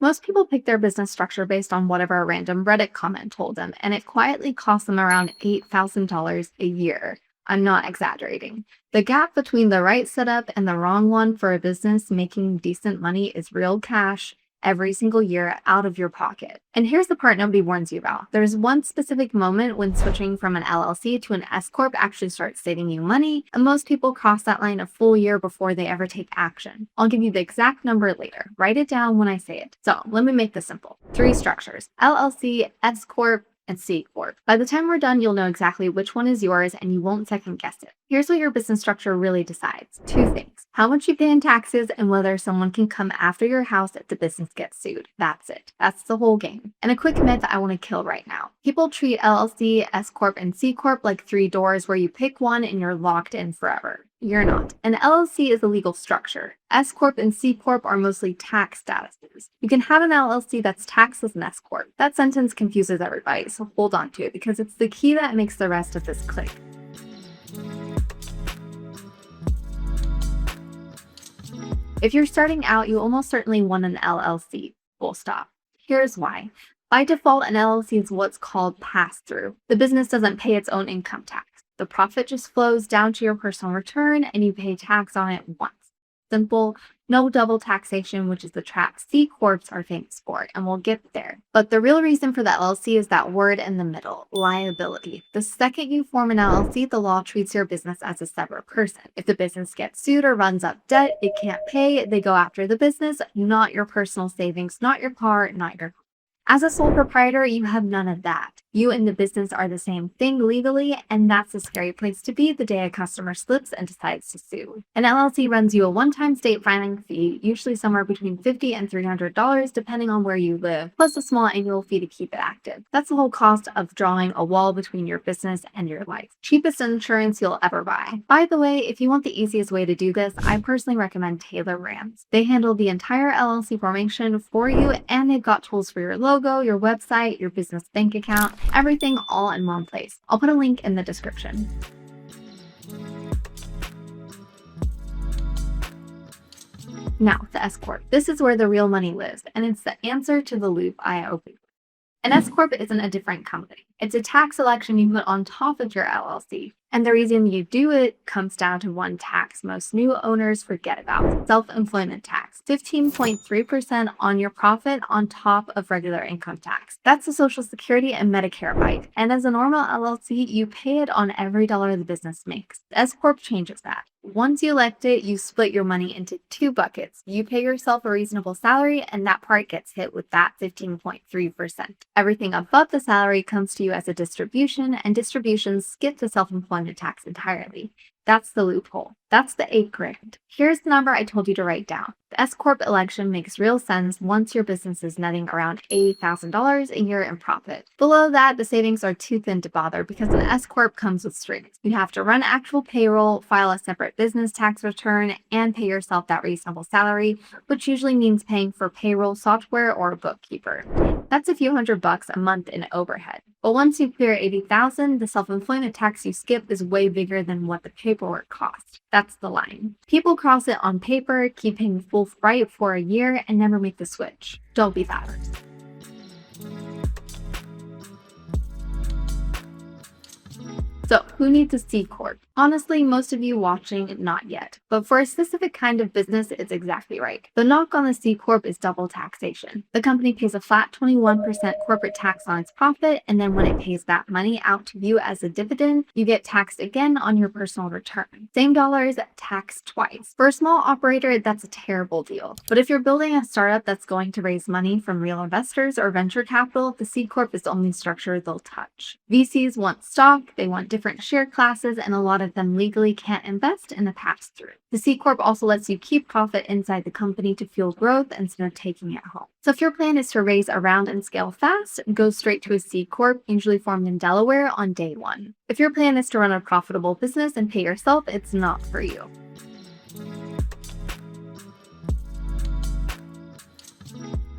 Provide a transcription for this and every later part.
Most people pick their business structure based on whatever a random Reddit comment told them, and it quietly costs them around $8,000 a year. I'm not exaggerating. The gap between the right setup and the wrong one for a business making decent money is real cash every single year out of your pocket. And here's the part nobody warns you about. There's one specific moment when switching from an LLC to an S-Corp actually starts saving you money, and most people cross that line a full year before they ever take action. I'll give you the exact number later. Write it down when I say it. So let me make this simple. Three structures: LLC, S-Corp, and C-Corp. By the time we're done, you'll know exactly which one is yours and you won't second guess it. Here's what your business structure really decides. Two things: how much you pay in taxes and whether someone can come after your house if the business gets sued. That's it. That's the whole game. And a quick myth I want to kill right now. People treat LLC, S-Corp, and C-Corp like three doors where you pick one and you're locked in forever. You're not. An LLC is a legal structure. S-Corp and C-Corp are mostly tax statuses. You can have an LLC that's taxed as an S-Corp. That sentence confuses everybody, so hold on to it because it's the key that makes the rest of this click. If you're starting out, you almost certainly want an LLC, full stop. Here's why. By default, an LLC is what's called pass-through. The business doesn't pay its own income tax. The profit just flows down to your personal return and you pay tax on it once. Simple, no double taxation, which is the trap C-Corps are famous for, and we'll get there. But the real reason for the LLC is that word in the middle, liability. The second you form an LLC, the law treats your business as a separate person. If the business gets sued or runs up debt, it can't pay, they go after the business, not your personal savings, not your car, not your home. As a sole proprietor, you have none of that. You and the business are the same thing legally, and that's a scary place to be the day a customer slips and decides to sue. An LLC runs you a one-time state filing fee, usually somewhere between $50 and $300, depending on where you live, plus a small annual fee to keep it active. That's the whole cost of drawing a wall between your business and your life. Cheapest insurance you'll ever buy. By the way, if you want the easiest way to do this, I personally recommend Tailor Brands. They handle the entire LLC formation for you, and they've got tools for your logo, your website, your business bank account, everything all in one place. I'll put a link in the description. Now, the S-Corp. This is where the real money lives, and it's the answer to the loop I opened. An S-Corp isn't a different company. It's a tax election you put on top of your LLC. And the reason you do it comes down to one tax most new owners forget about: self-employment tax. 15.3% on your profit on top of regular income tax. That's the Social Security and Medicare bite. And as a normal LLC, you pay it on every dollar the business makes. The S-Corp changes that. Once you elect it, you split your money into two buckets. You pay yourself a reasonable salary, and that part gets hit with that 15.3%. Everything above the salary comes to you as a distribution, and distributions skip the self-employment tax entirely. That's the loophole. That's the $8,000. Here's the number I told you to write down. The S-Corp election makes real sense once your business is netting around $80,000 a year in profit. Below that, the savings are too thin to bother because an S-Corp comes with strings. You have to run actual payroll, file a separate business tax return, and pay yourself that reasonable salary, which usually means paying for payroll software or a bookkeeper. That's a few $100 a month in overhead. But once you clear $80,000, the self-employment tax you skip is way bigger than what the paperwork costs. That's the line. People cross it on paper, keep paying full freight for a year, and never make the switch. Don't be that person. So, who needs a C-Corp? Honestly, most of you watching, not yet. But for a specific kind of business, it's exactly right. The knock on the C-Corp is double taxation. The company pays a flat 21% corporate tax on its profit, and then when it pays that money out to you as a dividend, you get taxed again on your personal return. Same dollars, taxed twice. For a small operator, that's a terrible deal. But if you're building a startup that's going to raise money from real investors or venture capital, the C-Corp is the only structure they'll touch. VCs want stock, they want different share classes, and a lot of them legally can't invest in the pass-through. The C-Corp also lets you keep profit inside the company to fuel growth instead of taking it home. So if your plan is to raise around and scale fast, go straight to a C-Corp, usually formed in Delaware, on day one. If your plan is to run a profitable business and pay yourself, it's not for you.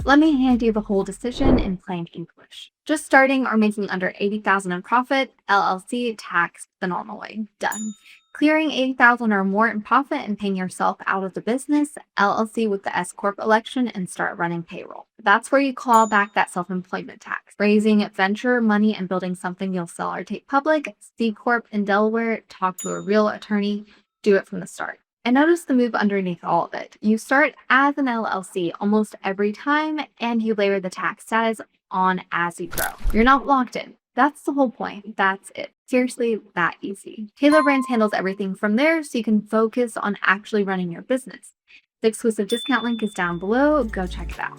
Let me hand you the whole decision in plain English. Just starting or making under $80,000 in profit, LLC, tax the normal way. Done. Clearing 80,000 or more in profit and paying yourself out of the business, LLC with the S-Corp election, and start running payroll. That's where you claw back that self-employment tax. Raising venture money and building something you'll sell or take public, C-Corp in Delaware, talk to a real attorney, do it from the start. And notice the move underneath all of it. You start as an LLC almost every time, and you layer the tax status on as you grow. You're not locked in. That's the whole point. That's it. Seriously, that easy. Tailor Brands handles everything from there so you can focus on actually running your business. The exclusive discount link is down below. Go check it out.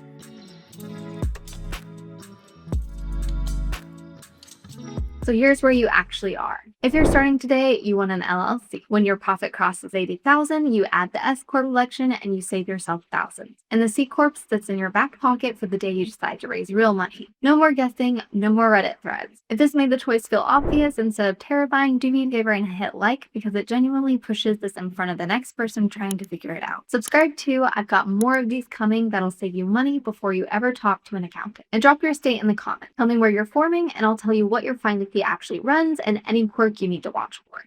So here's where you actually are. If you're starting today, you want an LLC. When your profit crosses 80,000, you add the S-Corp election and you save yourself thousands. And the C-Corp sits in your back pocket for the day you decide to raise real money. No more guessing, no more Reddit threads. If this made the choice feel obvious instead of terrifying, do me a favor and hit like because it genuinely pushes this in front of the next person trying to figure it out. Subscribe too. I've got more of these coming that'll save you money before you ever talk to an accountant. And drop your state in the comments. Tell me where you're forming and I'll tell you what your filing fee actually runs and any quirk you need to watch for.